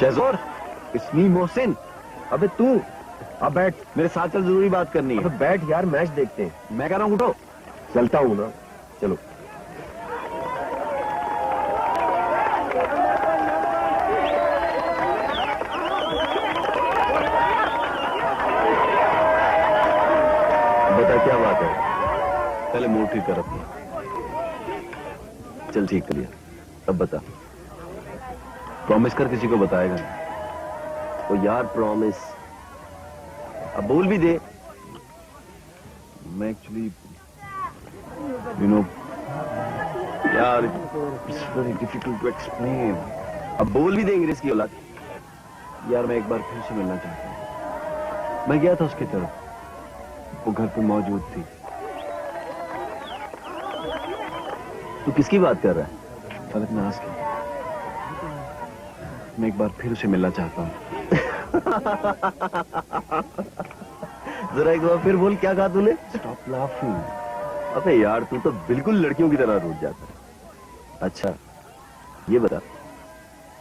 शहज़ोर, इसमी मोहसिन, अबे तू अब बैठ, मेरे साथ चल, जरूरी बात करनी है। अबे बैठ यार, मैच देखते हैं। मैं कह रहा हूँ उठो। चलता हूँ ना, चलो। बता क्या बात है? पहले मूड ठीक कर अपना। चल ठीक कर लिया, अब बता। प्रॉमिस कर किसी को बताएगा नहीं। ओ यार प्रॉमिस, अब बोल भी दे। मैं एक्चुअली यू नो यार, it's very difficult to explain. अब बोल भी दे अंग्रेज की औलाद। यार मैं एक बार फिर से मिलना चाहता हूँ। मैं गया था उसकी तरफ, वो घर पे मौजूद थी। तू किसकी बात कर रहा है? फलक नाज की। मैं एक बार फिर उसे मिलना चाहता हूँ। जरा एक बार फिर बोल, क्या कहा तूने? Stop laughing. अबे यार, तू तो बिल्कुल लड़कियों की तरह रूठ जाता है। अच्छा ये बता,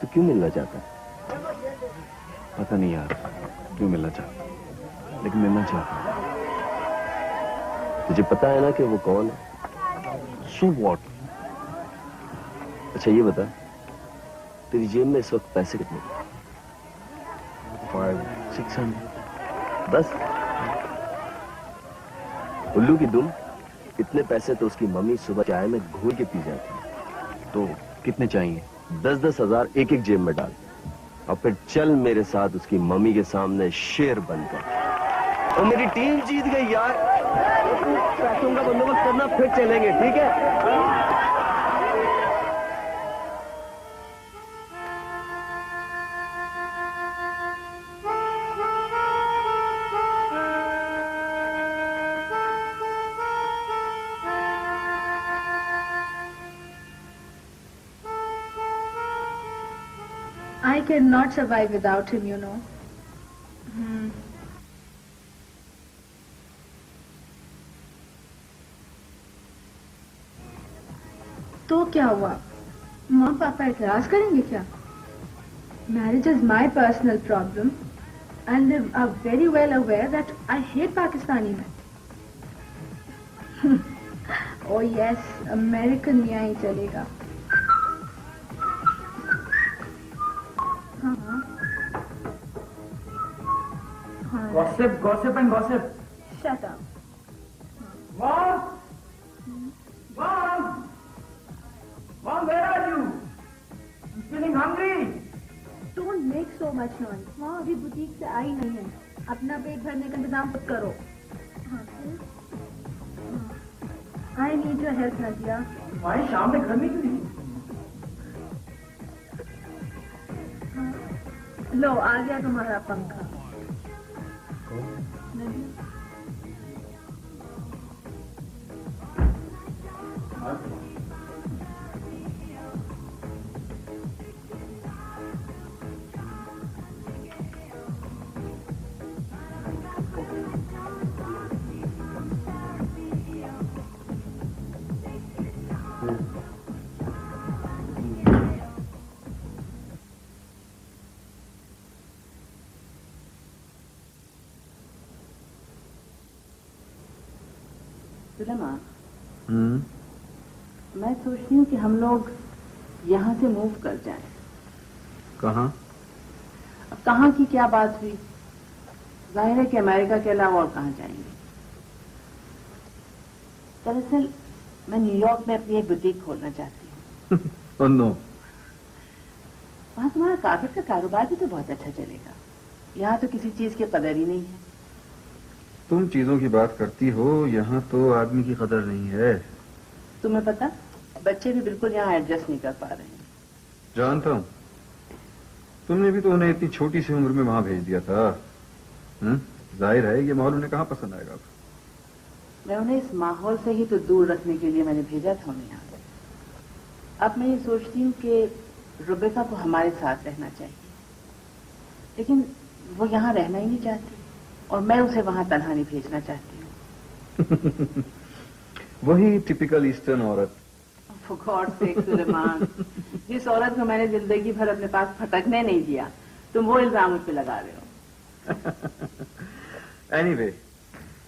तू क्यों मिलना चाहता है? पता नहीं यार क्यों मिलना चाहता, लेकिन मिलना चाहता हूँ। तुझे पता है ना कि वो कौन है? So what? अच्छा ये बता, तेरी जेब में इस वक्त पैसे कितने? 500-600। बस? उल्लू की दुम, इतने पैसे तो उसकी मम्मी सुबह चाय में घोल के पी जाती है। तो कितने चाहिए? 10-10 हजार एक एक जेब में डाल, और फिर चल मेरे साथ उसकी मम्मी के सामने शेर बनकर। और मेरी टीम जीत गई यार। पैसों का बंदोबस्त करना, फिर चलेंगे, ठीक है? I cannot survive without him, you know. तो क्या हुआ? माँ पापा एतराज करेंगे क्या? Marriage is my personal problem, and they are very well aware that I hate Pakistani men. Oh yes, American में ही चलेगा। Gossip and gossip. Shut up. Mom! Mom! Mom, where are you? I'm feeling hungry. Don't make so much noise. माँ अभी boutique से आई नहीं है। अपना पेट भरने का इंतजाम खुद करो। I need your help, Nadia. भाई शाम में घर में क्यों नहीं? लो आ गया तुम्हारा पंखा। सुलेमान, मैं सोचती हूँ कि हम लोग यहाँ से मूव कर जाएं। कहाँ? अब कहाँ की क्या बात हुई, जाहिर है कि अमेरिका के अलावा और कहाँ जाएंगे। दरअसल मैं न्यूयॉर्क में अपनी एक बुटीक खोलना चाहती हूँ। Oh no. वहाँ तुम्हारा कागज का कारोबार भी तो बहुत अच्छा चलेगा। यहाँ तो किसी चीज की कदर ही नहीं है। तुम चीजों की बात करती हो, यहाँ तो आदमी की कदर नहीं है। तुम्हें पता, बच्चे भी बिल्कुल यहाँ एडजस्ट नहीं कर पा रहे हैं। जानता हूँ, तुमने भी तो उन्हें इतनी छोटी सी उम्र में वहां भेज दिया था। जाहिर है ये माहौल उन्हें कहाँ पसंद आएगा। मैं उन्हें इस माहौल से ही तो दूर रखने के लिए मैंने भेजा था उन्हें यहाँ। अब मैं ये सोचती हूँ कि रुबेका को हमारे साथ रहना चाहिए, लेकिन वो यहाँ रहना ही नहीं चाहती और मैं उसे वहां तनहा नहीं भेजना चाहती हूँ। वही टिपिकल ईस्टर्न औरत। For God's sake, सुलेमान, जिस औरत को मैंने जिंदगी भर अपने पास फटकने नहीं दिया, तुम वो इल्जाम मुझ पे लगा रहे हो। एनीवे,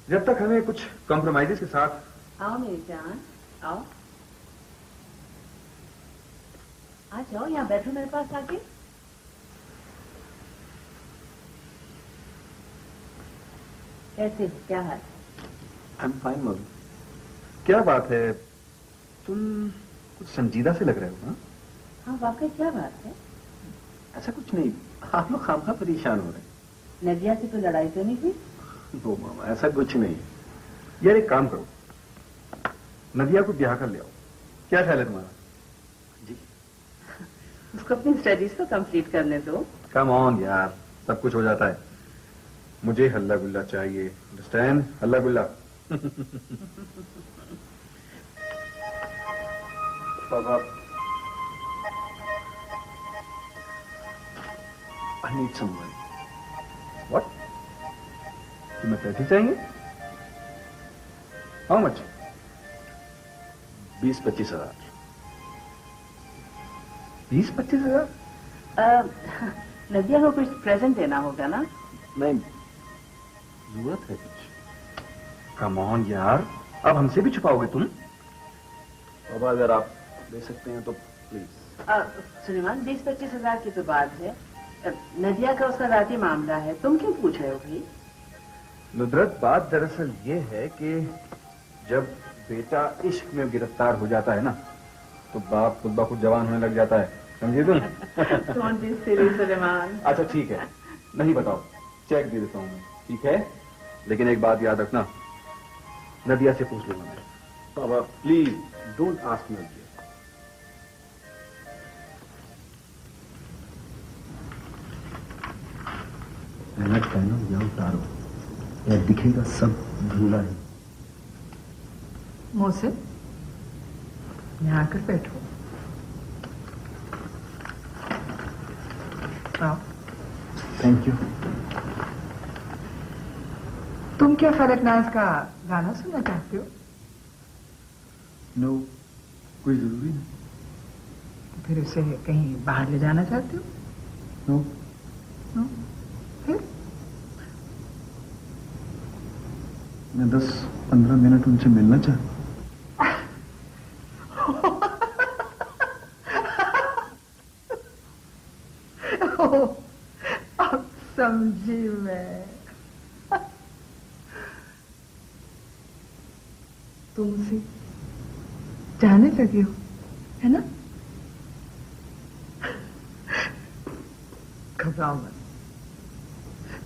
जब तक हमें कुछ कॉम्प्रोमाइजेस के साथ। आओ मेरी जान, आओ, आ जाओ, यहाँ बैठो मेरे पास आके। कैसे हो? क्या हाल? I am fine mummy. क्या बात है, तुम कुछ संजीदा से लग रहे हो? हाँ वाकई, क्या बात है? ऐसा कुछ नहीं, आप लोग खामखा परेशान हो रहे हैं। नदिया से तो लड़ाई तो नहीं हुई? नो मामा, ऐसा कुछ नहीं है। यार एक काम करो, नदिया को ब्याह कर ले आओ। क्या ख्याल है तुम्हारा? जी, उसको अपनी स्टडीज तो कंप्लीट करने दो। कम ऑन यार, सब कुछ हो जाता है। मुझे हल्ला गुल्ला चाहिए, अंडरस्टैंड? हल्ला गुल्ला। बाबा, I need some money. What? तुम्हें पैसे चाहिए? How much? 20-25 हजार। 20-25 हजार? नदिया को कुछ प्रेजेंट देना होगा ना? नहीं, जरूरत है कुछ। कम ऑन यार, अब हमसे भी छुपाओगे तुम? बाबा अगर आप दे सकते हैं तो प्लीज। सुलेमान, 20-25 हजार की तो बात है। नदिया का उसका राती मामला है, तुम क्यों पूछ रहे हो भाई? नुदरत, बात दरअसल ये है कि जब बेटा इश्क में गिरफ्तार हो जाता है ना, तो बाप खुद ब खुद जवान होने लग जाता है, समझे तुम? Don't be silly, Suleman. अच्छा ठीक है, नहीं बताओ, चेक दे देता हूँ मैं, ठीक है? लेकिन एक बात याद रखना, नदिया से पूछ लूंगा मैं। बाबा please don't ask me again. पहला कहना या उतारो, या दिखेगा सब धुंधला है। मोहसिन, यहाँ आकर बैठो। आओ। Thank you. तुम क्या फलक नाज का गाना सुनना चाहते हो? नो, कोई जरूरी नहीं। तो फिर उसे कहीं बाहर ले जाना चाहते हो? नो। नो? फिर? मैं 10-15 मिनट उनसे मिलना चाहता। अब समझी मैं। तुम उसे जाने लगे हो, है ना? घबराओ मत,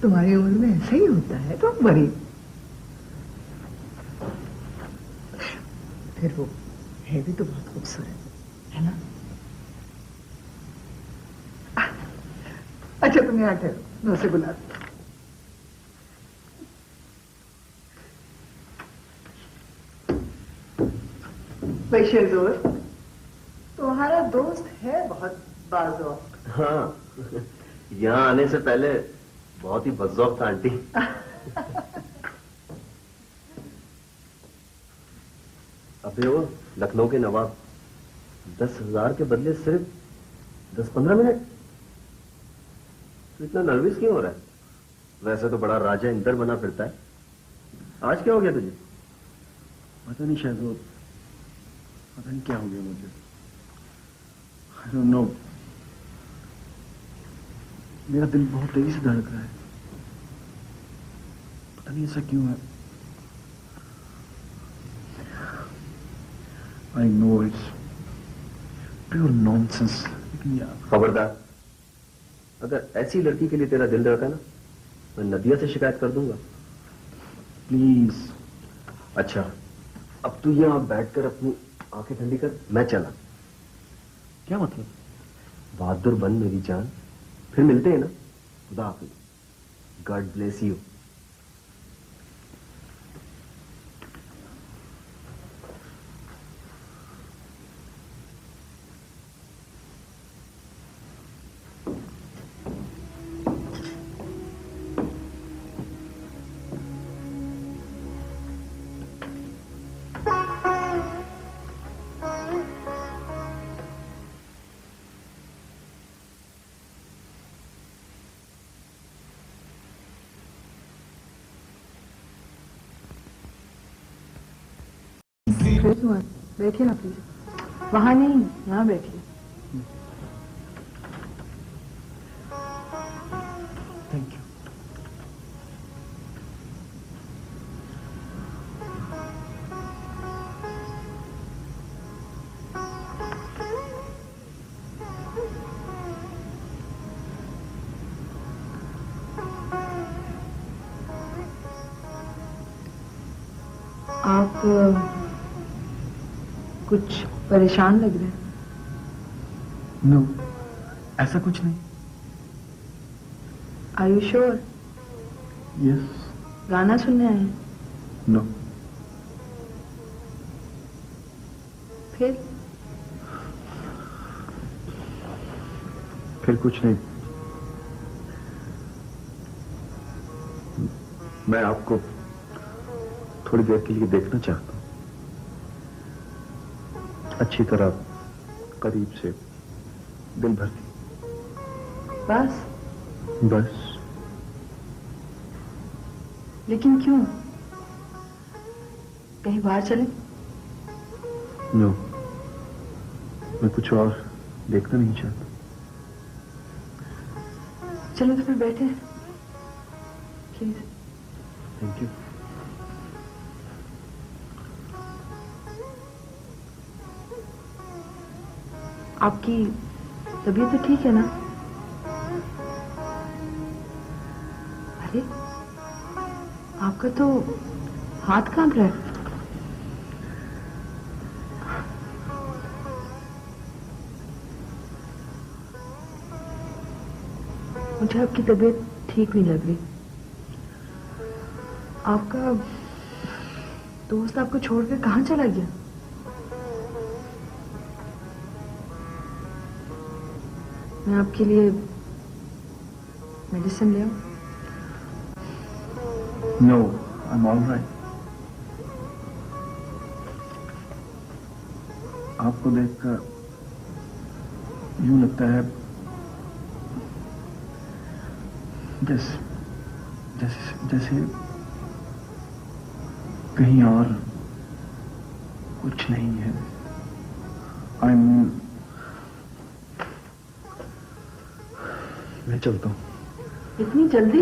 तुम्हारी उम्र में ऐसा ही होता है, तो बड़ी। फिर वो है भी तो बहुत खूबसूरत, है ना? अच्छा तुम यहाँ ठहरो, मैं उसे बुलाती हूँ। बशीर दोस्त, तुम्हारा दोस्त है बहुत बाज़ौक़। हाँ, यहाँ आने से पहले बहुत ही बज़ौक़ था आंटी। अबे वो लखनऊ के नवाब 10,000 के बदले सिर्फ 10-15 मिनट। तो इतना नर्वस क्यों हो रहा है? वैसे तो बड़ा राजा इंदर बना फिरता है, आज क्या हो गया तुझे? पता नहीं शहज़ोद, पता नहीं क्या हो गया मुझे। I don't know. मेरा दिल बहुत तेजी से धड़क रहा है, पता नहीं ऐसा क्यों है। I know it's pure nonsense, लेकिन यार खबरदार, अगर ऐसी लड़की के लिए तेरा दिल धड़का ना, मैं नदिया से शिकायत कर दूंगा। प्लीज। अच्छा, अब तू यहाँ बैठकर अपनी आंखें ठंडी कर, मैं चला। क्या मतलब? बहादुर बन मेरी जान, फिर मिलते हैं ना। खुदा हाफिज, गॉड ब्लेस यू। फ्रेश हुआ, बैठिए ना प्लीज। वहां नहीं, यहाँ बैठिए। Thank you. आप कुछ परेशान लग रहे हैं। नो, ऐसा कुछ नहीं। Are you sure? यस। गाना सुनने आए हैं? नो। फिर कुछ नहीं। मैं आपको थोड़ी देर के लिए देखना चाहता हूं, अच्छी तरह, करीब से, दिल भर के। बस? बस। लेकिन क्यों? कहीं बाहर चले? नो, मैं कुछ और देखना नहीं चाहता। चलो तो फिर बैठे, प्लीज। Thank you. आपकी तबीयत तो ठीक है ना? अरे, आपका तो हाथ कांप रहा है। मुझे आपकी तबीयत ठीक नहीं लग रही। आपका दोस्त आपको छोड़कर कहाँ चला गया? मैं आपके लिए मेडिसिन ले आऊं? No, I am alright. आपको देखकर यूं लगता है जैसे कहीं और कुछ नहीं है। आई मीन, मैं चलता हूं। इतनी जल्दी?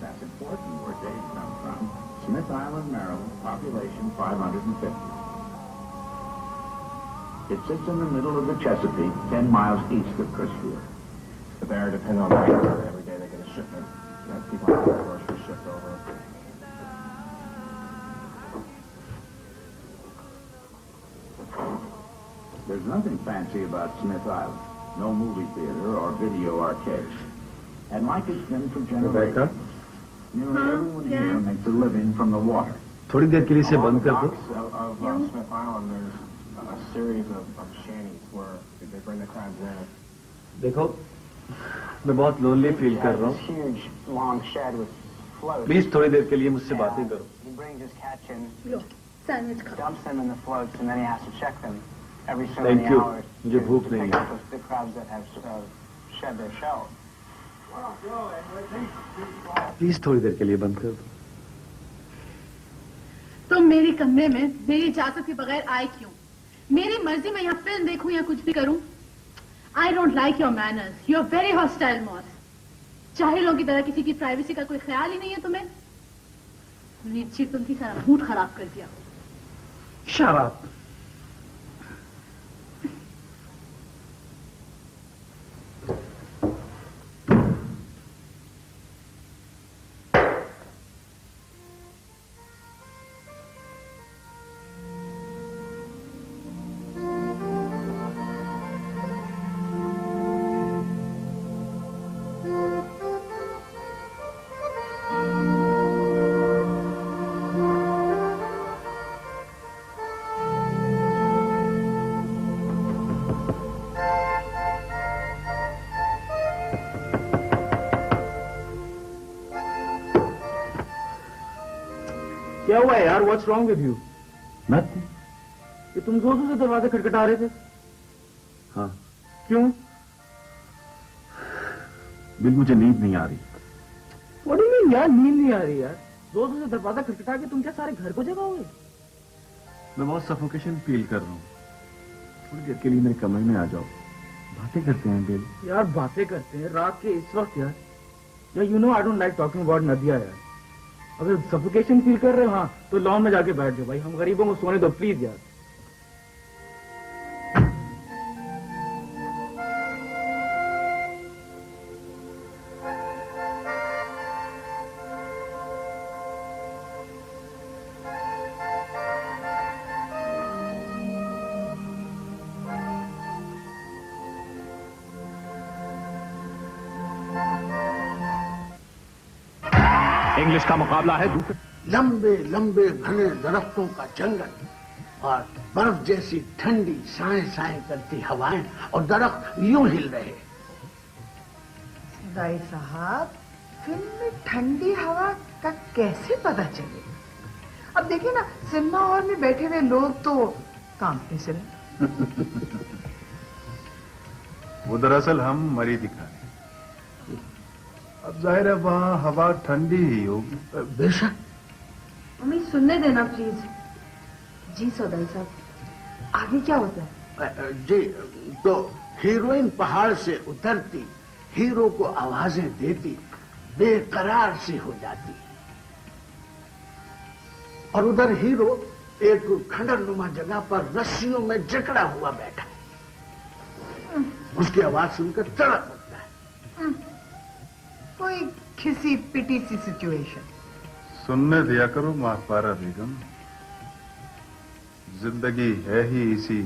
That's important where Dave comes from. Smith Island, Maryland, population 550. It sits in the middle of the Chesapeake, 10 miles east of Crisfield. The bear depend on rain. Every day they get a shipment. You have people have their groceries shipped over. There's nothing fancy about Smith Island. No movie theater or video arcade. And like it's been for generations. Rebecca? Nearly everyone here makes a living from the water. थोड़ी देर के लिए इसे बंद कर दो। Of Smith Island, there's a series of shanties where they bring the crabs in. देखो, मैं बहुत लोनली फील कर रहा हूँ। Huge, long shed with floats. Please थोड़ी देर के लिए मुझसे बातें करो। He brings his catch in, low sandwich खाओ। dumps them in the floats, and then he has to check them every so Thank many you. hours मुझे to भूख pick नहीं up है। those big crabs that have shed their shells. Please थोड़ी देर के लिए बंद कर दो। तुम मेरे कमरे में मेरी इजाजत के बगैर आए क्यों? मेरी मर्जी में यहाँ फिल्म देखूं या कुछ भी करूं? I don't like your manners. You are very hostile moss. जाहिलों की तरह किसी की प्राइवेसी का कोई ख्याल ही नहीं है तुम्हें। नीचे तुमकी सारा मूड खराब कर दिया। शराब। क्या हुआ यार? What's wrong with you? Nothing. ये तुम जोरों से दरवाजा खटखटा रहे थे? हाँ क्यों? बिल, मुझे नींद नहीं आ रही। What do you mean यार, नींद नहीं आ रही यार? जोरों से दरवाजा खटखटा के तुम क्या सारे घर को जगाओगे? मैं बहुत सफोकेशन फील कर रहा हूँ। थोड़ी देर के लिए मेरे कमरे में आ जाओ, बातें करते हैं बिल। यार बातें करते हैं रात के इस वक्त यार? You know I don't like talking about Nadiya यार। अगर सफोकेशन फील कर रहे हो हाँ तो लॉन में जाके बैठ जाओ भाई, हम गरीबों को सोने दो प्लीज यार। इंग्लिश का मुकाबला है लंबे लंबे घने दरख्तों का जंगल और बर्फ जैसी ठंडी साएं साएं करती हवाएं और दरख्त यूं हिल रहे। दाई साहब, फिल्म में ठंडी हवा का कैसे पता चले? अब देखिए ना, सिनेमा हॉल में बैठे हुए लोग तो कांपने से रहे। वो दरअसल हम मरी दिखा रहे। अब जाहिर है वहाँ हवा ठंडी ही होगी। बेशक। मम्मी सुनने देना प्लीज। जी सौदाई साहब, आगे क्या होता है? जी, तो हीरोइन पहाड़ से उतरती, हीरो को आवाजें देती, बेकरार सी हो जाती और उधर हीरो एक खंडरनुमा जगह पर रस्सियों में जकड़ा हुआ बैठा। उसकी आवाज सुनकर तड़प उठता है। कोई खिसी पिटी सी सिचुएशन। सुनने दिया करो माहपारा बेगम, जिंदगी है ही इसी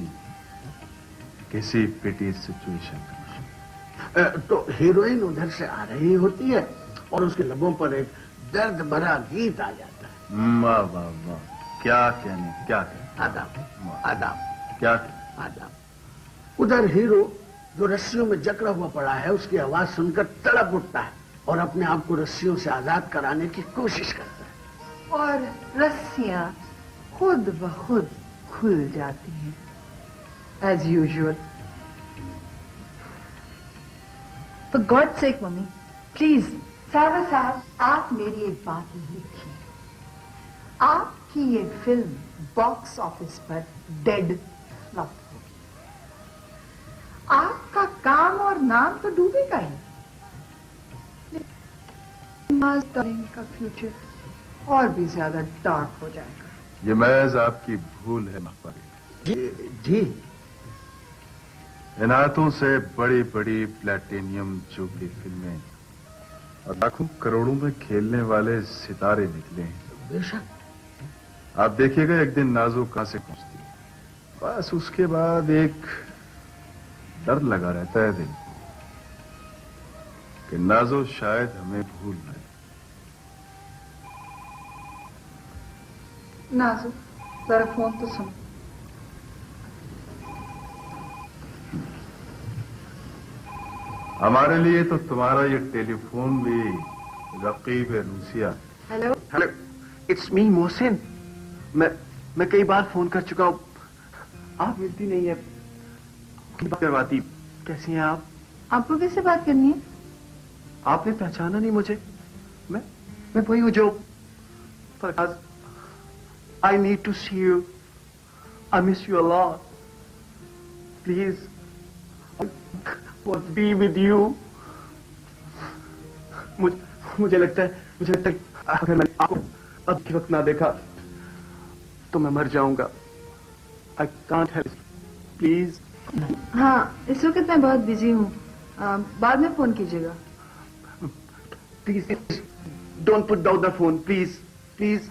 किसी पिटी सिचुएशन। तो हीरोइन उधर से आ रही होती है और उसके लबों पर एक दर्द भरा गीत आ जाता है। वाह वाह वाह, क्या कहने, क्या कहने। आदाब आदाब, क्या आदाब। उधर हीरो जो रस्सियों में जकड़ा हुआ पड़ा है, उसकी आवाज सुनकर तड़प उठता है और अपने आप को रस्सियों से आजाद कराने की कोशिश करता है। और रस्सियां खुद ब खुद खुल जाती हैं, as usual. For God's sake, mummy, please. सारा साहब, आप मेरी एक बात लिखिए। आपकी ये फिल्म बॉक्स ऑफिस पर डेड फ्लॉप होगी। आपका काम और नाम तो डूबेगा ही, का फ्यूचर और भी ज्यादा डार्क हो जाएगा। ये महज आपकी भूल है माहपारी। जी। इन हाथों से बड़ी बड़ी प्लेटिनियम जुबली फिल्में और लाखों करोड़ों में खेलने वाले सितारे निकले हैं। बेशक। आप देखिएगा एक दिन नाजो कहां से पहुंचती है। बस उसके बाद एक डर लगा रहता है दिल को कि नाजो शायद हमें भूल जाए। नाजो, जरा फोन तो सुन। हमारे लिए तो तुम्हारा ये टेलीफोन भी रकीब रूसिया। Hello hello, it's me Mohsin. मैं कई बार फोन कर चुका हूँ, आप मिलती नहीं है, बात करवाती। कैसी हैं आप? आपको किससे बात करनी है? आपने पहचाना नहीं मुझे? मैं वही हूँ जो Farhad. I need to see you. I miss you a lot. Please, I want to be with you. मुझे लगता है अगर मैंने आपको अब के वक्त ना देखा तो मैं मर जाऊंगा। I can't help. Please. हाँ, इस वक्त मैं बहुत बिजी हूँ, बाद में फोन कीजिएगा। Please, don't put down the phone. Please, please.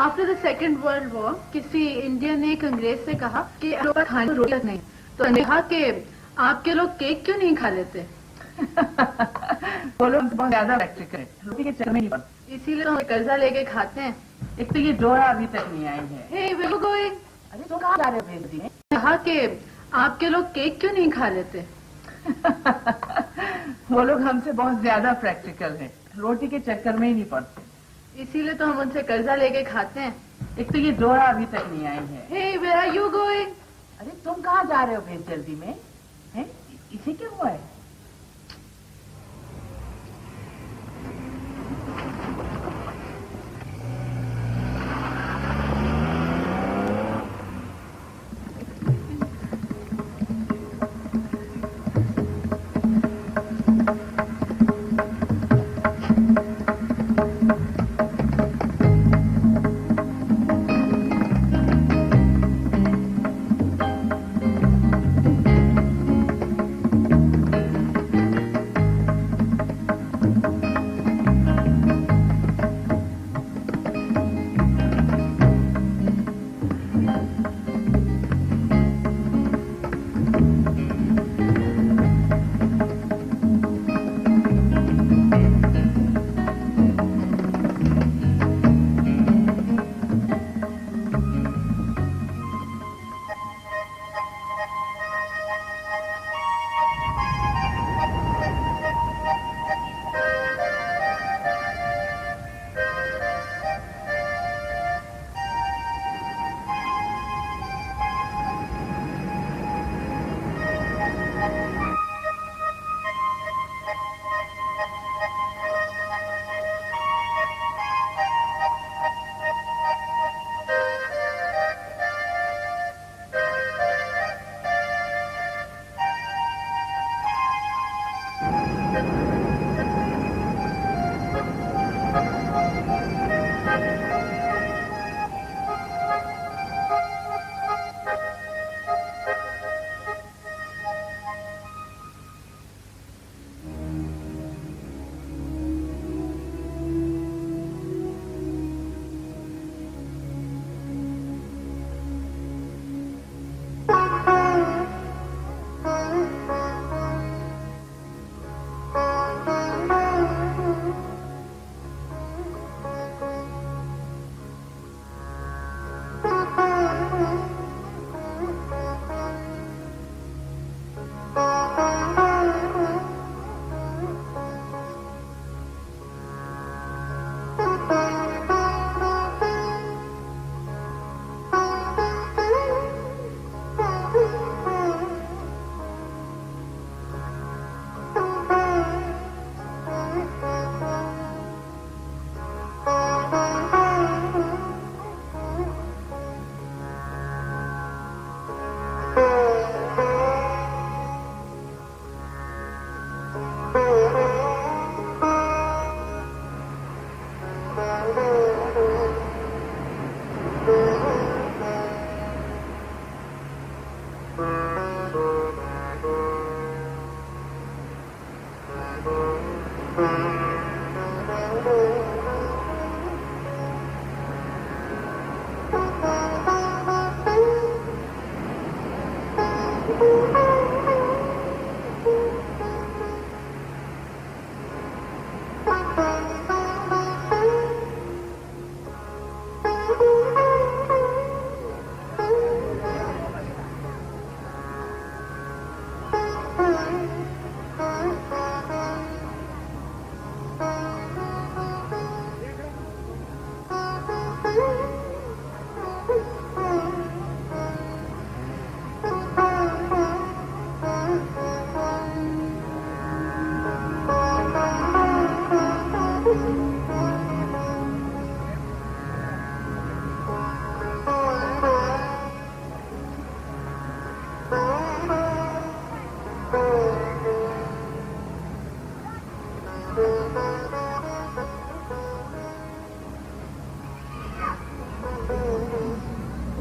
After the second world war किसी इंडियन ने एक अंग्रेज से कहा कि लोग खाने को रोटी नहीं, तो उन्होंने कहा कि आपके लोग केक क्यों नहीं खा लेते? वो लोग बहुत ज्यादा प्रैक्टिकल है, रोटी के चक्कर में नहीं पड़ते, इसीलिए तो कर्जा लेके खाते हैं। एक तो ये डोरा अभी तक नहीं आई है। हे वे आर गोइंग। अरे तो कहाँ जा रहे हो बेटी? कहा कि आपके लोग केक क्यों नहीं खा लेते? वो लोग हमसे बहुत ज्यादा प्रैक्टिकल है, रोटी के चक्कर में ही नहीं पड़ते, इसीलिए तो हम उनसे कर्जा लेके खाते हैं। एक तो ये डोरा अभी तक नहीं आई है। हे वेयर आर यू गोइंग? अरे तुम कहाँ जा रहे हो बेटी जल्दी में? हैं? इसे क्या हुआ है?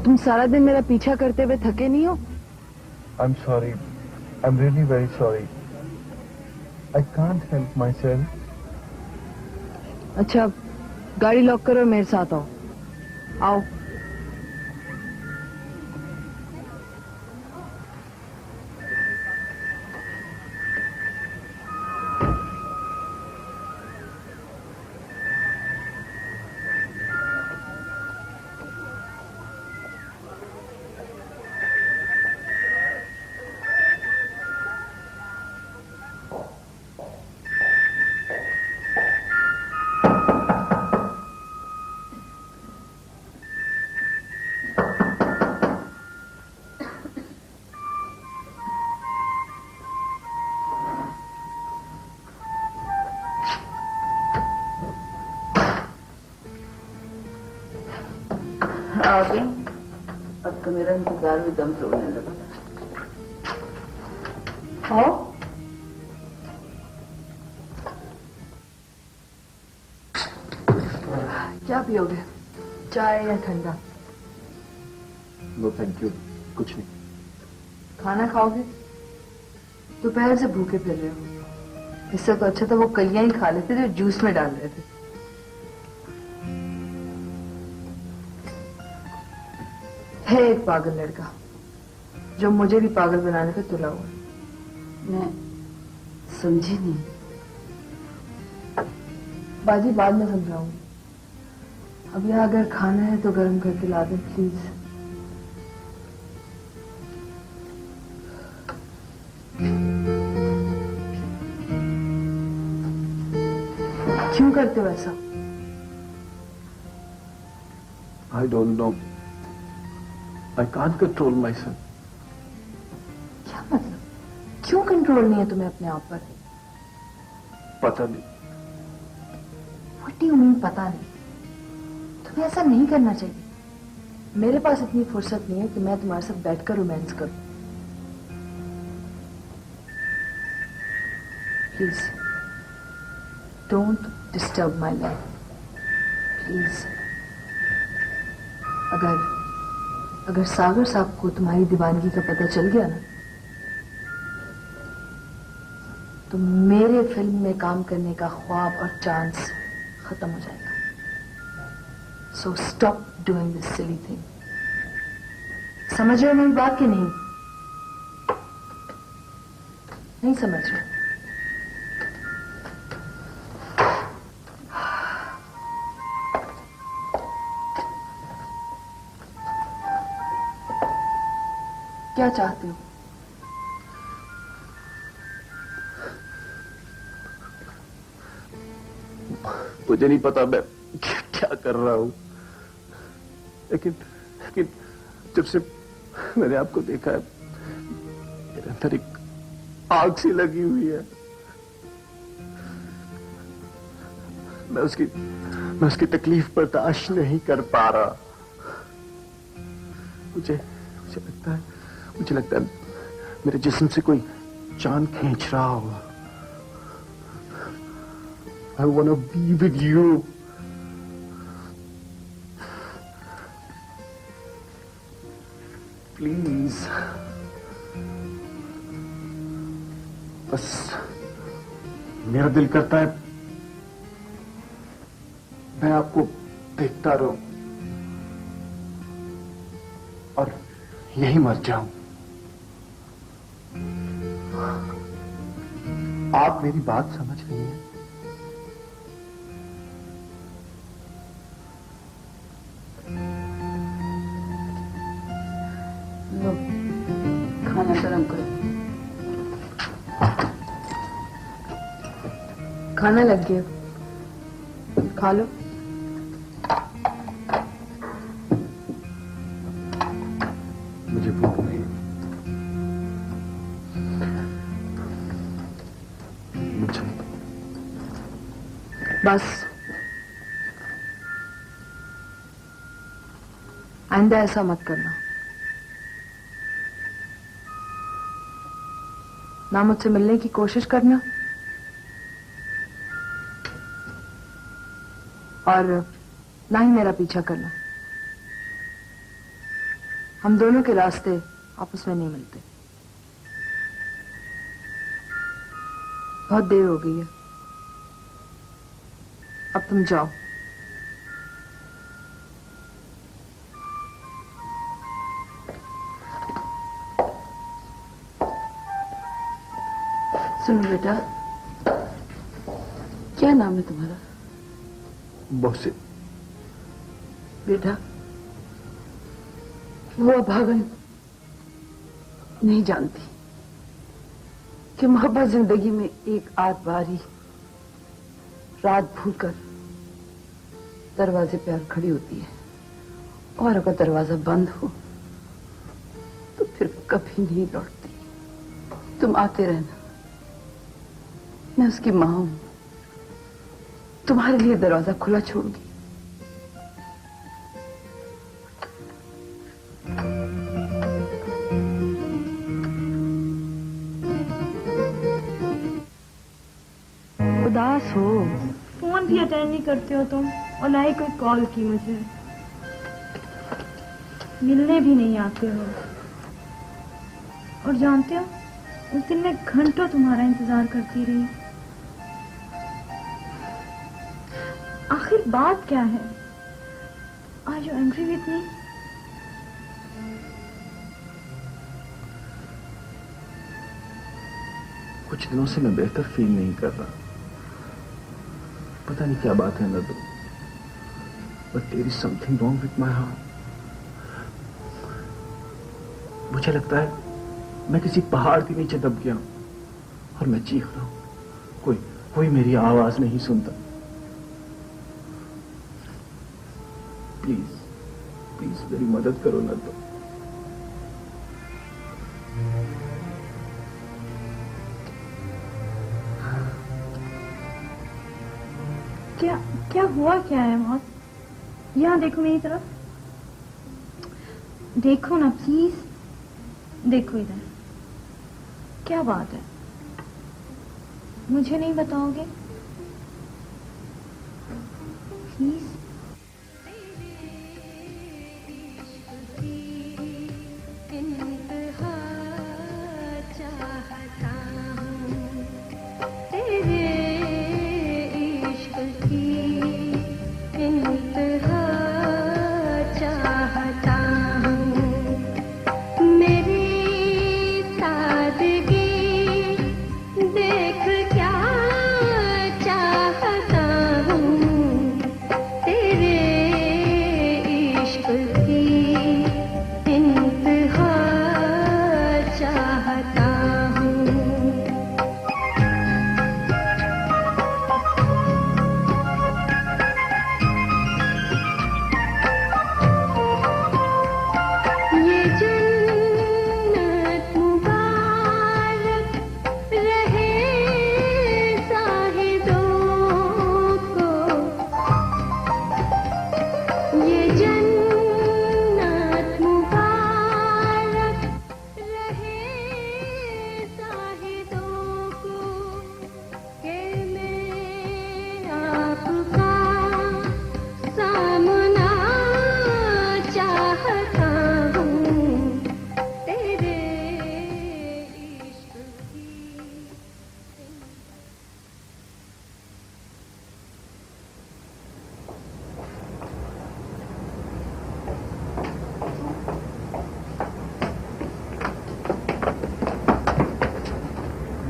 तुम सारा दिन मेरा पीछा करते हुए थके नहीं हो? I'm sorry. I'm really very sorry. I can't help myself. अच्छा, गाड़ी लॉक करो और मेरे साथ आओ। आओ। आगे अब तो मेरा इंतजार भी दम तोड़ने लगा। आओ। क्या पियोगे, चाय या ठंडा? नो थैंक यू, कुछ नहीं। खाना खाओगे? दोपहर से भूखे फिर रहे हो। इससे तो अच्छा था वो कलियां ही खा लेते जो जूस में डाल रहे थे। है एक पागल लड़का जो मुझे भी पागल बनाने पे तुला हुआ। मैं समझी नहीं। बाजी बाद में समझाऊंगी। अब यहाँ अगर खाना है तो गर्म करके ला दे प्लीज। क्यों करते हो ऐसा? I don't know, I can't control my self. क्या मतलब? क्यों कंट्रोल नहीं है तुम्हें अपने आप पर? पता नहीं। What do you mean पता नहीं? तुम्हें ऐसा नहीं करना चाहिए। मेरे पास इतनी फुर्सत नहीं है कि मैं तुम्हारे साथ बैठकर रोमांस करूं। Please don't disturb my life please. अगर सागर साहब को तुम्हारी दीवानगी का पता चल गया ना तो मेरे फिल्म में काम करने का ख्वाब और चांस खत्म हो जाएगा। So stop doing this silly thing. समझ रहे हो मेरी बात कि नहीं? नहीं समझ रहे? क्या चाहते हो? मुझे नहीं पता मैं क्या कर रहा हूं, लेकिन जब से मैंने आपको देखा है मेरे अंदर एक आग सी लगी हुई है। मैं उसकी तकलीफ बर्दाश्त नहीं कर पा रहा। मुझे लगता है मेरे जिस्म से कोई जान खींच रहा होगा। I want to be with you. Please. बस मेरा दिल करता है मैं आपको देखता रहूं और यही मर जाऊं। आप मेरी बात समझ रही हैं? खाना गरम करो। खाना लग गया, खा लो। मुझे भूख नहीं। मुझे बस आइंदा ऐसा मत करना। ना मुझसे मिलने की कोशिश करना और ना ही मेरा पीछा करना। हम दोनों के रास्ते आपस में नहीं मिलते। बहुत देर हो गई है, अब तुम जाओ। सुनो बेटा, क्या नाम है तुम्हारा? मोहसिन। बेटा, वो अभागन नहीं जानती कि मोहब्बत जिंदगी में एक आध बारी रात भूल कर दरवाजे पे आकर खड़ी होती है, और अगर दरवाजा बंद हो तो फिर कभी नहीं लौटती। तुम आते रहना, मैं उसकी मां हूं, तुम्हारे लिए दरवाजा खुला छोड़ूंगी। उदास हो? फोन भी अटेंड नहीं करते हो तुम, और ना ही कोई कॉल की मुझे। मिलने भी नहीं आते हो। और जानते हो, उस दिन मैं घंटों तुम्हारा इंतजार करती रही। आखिर बात क्या है? Are you angry with me? कुछ दिनों से मैं बेहतर फील नहीं कर रहा। पता नहीं क्या बात है Nadu, but there is something wrong with my heart. मुझे लगता है मैं किसी पहाड़ के नीचे दब गया हूं और मैं चीख रहा हूं, कोई मेरी आवाज नहीं सुनता। प्लीज प्लीज मेरी मदद करो नदू। क्या हुआ क्या है मौत? यहाँ देखो मेरी तरफ, देखो ना प्लीज, देखो इधर। क्या बात है? मुझे नहीं बताओगे प्लीज?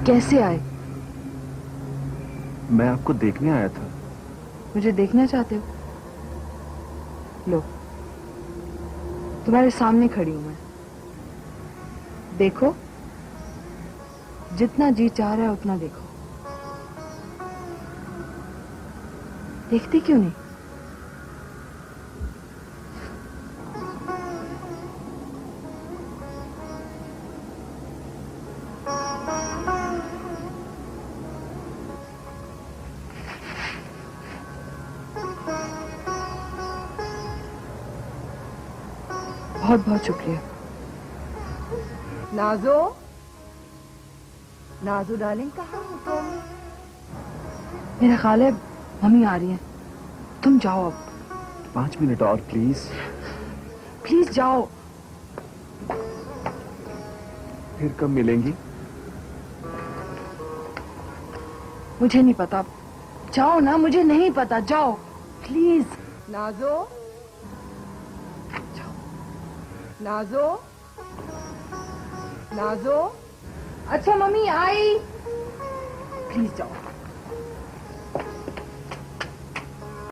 कैसे आए? मैं आपको देखने आया था। मुझे देखना चाहते हो? लो, तुम्हारे सामने खड़ी हूं मैं। देखो, जितना जी चाह रहा है उतना देखो। देखती क्यों नहीं? बहुत बहुत शुक्रिया। नाजो, नाजो डार्लिंग, कहाँ हो तुम? मेरा ख्याल है मम्मी आ रही हैं। तुम जाओ अब। 5 मिनट और प्लीज। प्लीज जाओ। फिर कब मिलेंगी? मुझे नहीं पता। जाओ ना, मुझे नहीं पता, जाओ प्लीज। नाजो, नाजो, नाजो। अच्छा मम्मी आई। प्लीज जाओ।